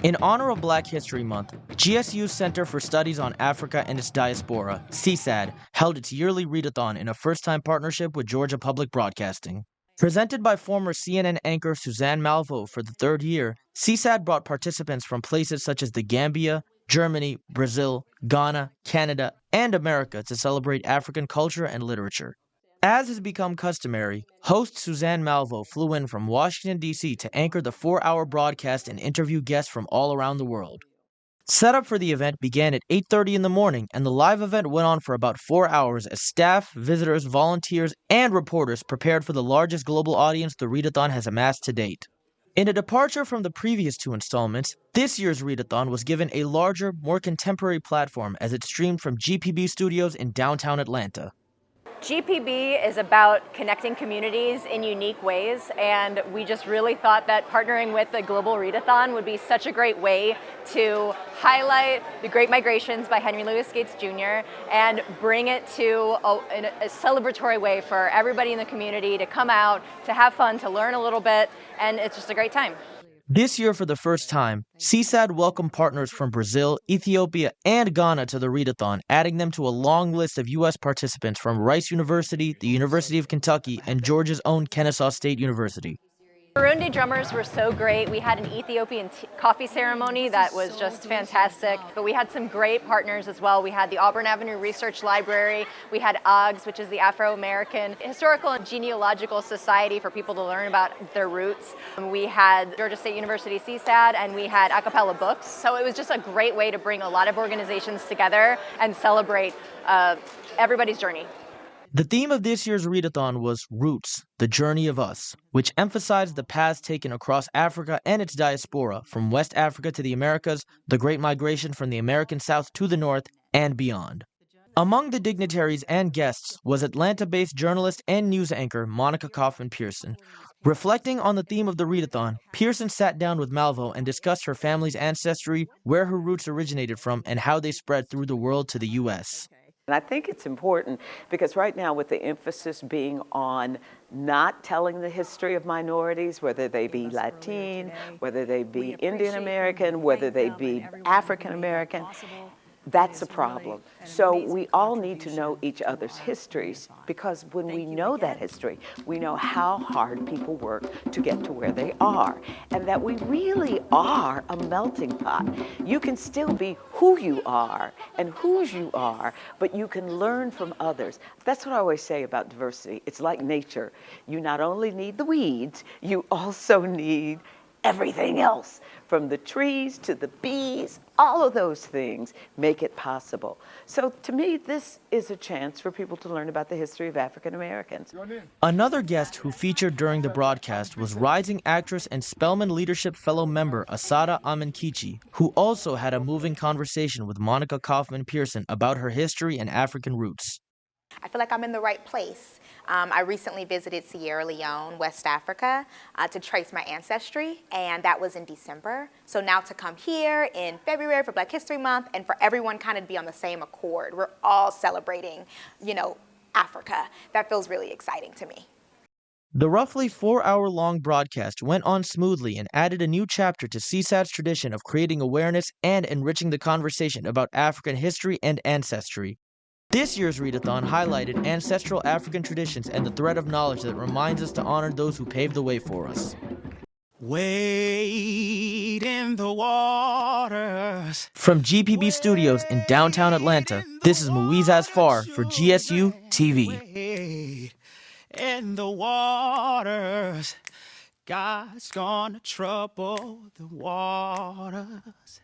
In honor of Black History Month, GSU's Center for Studies on Africa and its Diaspora, CSAD, held its yearly Read-a-Thon in a first-time partnership with Georgia Public Broadcasting. Presented by former CNN anchor Suzanne Malveaux for the third year, CSAD brought participants from places such as the Gambia, Germany, Brazil, Ghana, Canada, and America to celebrate African culture and literature. As has become customary, host Suzanne Malveaux flew in from Washington, D.C. to anchor the 4-hour broadcast and interview guests from all around the world. Setup for the event began at 8:30 in the morning, and the live event went on for about 4 hours as staff, visitors, volunteers, and reporters prepared for the largest global audience the Read-a-Thon has amassed to date. In a departure from the previous two installments, this year's Read-a-Thon was given a larger, more contemporary platform as it streamed from GPB studios in downtown Atlanta. GPB is about connecting communities in unique ways, and we just really thought that partnering with the Global Read-a-Thon would be such a great way to highlight the Great Migrations by Henry Louis Gates Jr. and bring it to a celebratory way for everybody in the community to come out, to have fun, to learn a little bit, and it's just a great time. This year, for the first time, CSAD welcomed partners from Brazil, Ethiopia, and Ghana to the Read-a-Thon, adding them to a long list of U.S. participants from Rice University, the University of Kentucky, and Georgia's own Kennesaw State University. Burundi drummers were so great. We had an Ethiopian coffee ceremony that was just fantastic. But we had some great partners as well. We had the Auburn Avenue Research Library. We had AGS, which is the Afro-American Historical and Genealogical Society for people to learn about their roots. We had Georgia State University CSAD, and we had a cappella books. So it was just a great way to bring a lot of organizations together and celebrate everybody's journey. The theme of this year's Read-a-Thon was Roots, the Journey of Us, which emphasized the paths taken across Africa and its diaspora, from West Africa to the Americas, the Great Migration from the American South to the North, and beyond. Among the dignitaries and guests was Atlanta-based journalist and news anchor Monica Kaufman-Pearson. Reflecting on the theme of the Read-a-Thon, Pearson sat down with Malveaux and discussed her family's ancestry, where her roots originated from, and how they spread through the world to the U.S. And I think it's important because right now, with the emphasis being on not telling the history of minorities, whether they be Latin, whether they be Indian American, whether they be African American, that's a problem. So we all need to know each other's histories, because when we know that history, we know how hard people work to get to where they are, and that we really are a melting pot. You can still be who you are and whose you are, but you can learn from others. That's what I always say about diversity. It's like nature. You not only need the weeds, you also need everything else, from the trees to the bees. All of those things make it possible. So to me, this is a chance for people to learn about the history of African Americans. Another guest who featured during the broadcast was rising actress and Spelman Leadership Fellow member Assata Amankichi, who also had a moving conversation with Monica Kaufman-Pearson about her history and African roots. I feel like I'm in the right place. I recently visited Sierra Leone, West Africa, to trace my ancestry, and that was in December. So now to come here in February for Black History Month and for everyone kind of to be on the same accord, we're all celebrating, Africa. That feels really exciting to me. The roughly 4-hour-long broadcast went on smoothly and added a new chapter to CSAD's tradition of creating awareness and enriching the conversation about African history and ancestry. This year's Read-a-Thon highlighted ancestral African traditions and the thread of knowledge that reminds us to honor those who paved the way for us. Wade in the waters. From GPB Studios in downtown Atlanta, this is Mueez Azfar for GSU TV. In the waters, God's gonna trouble the waters.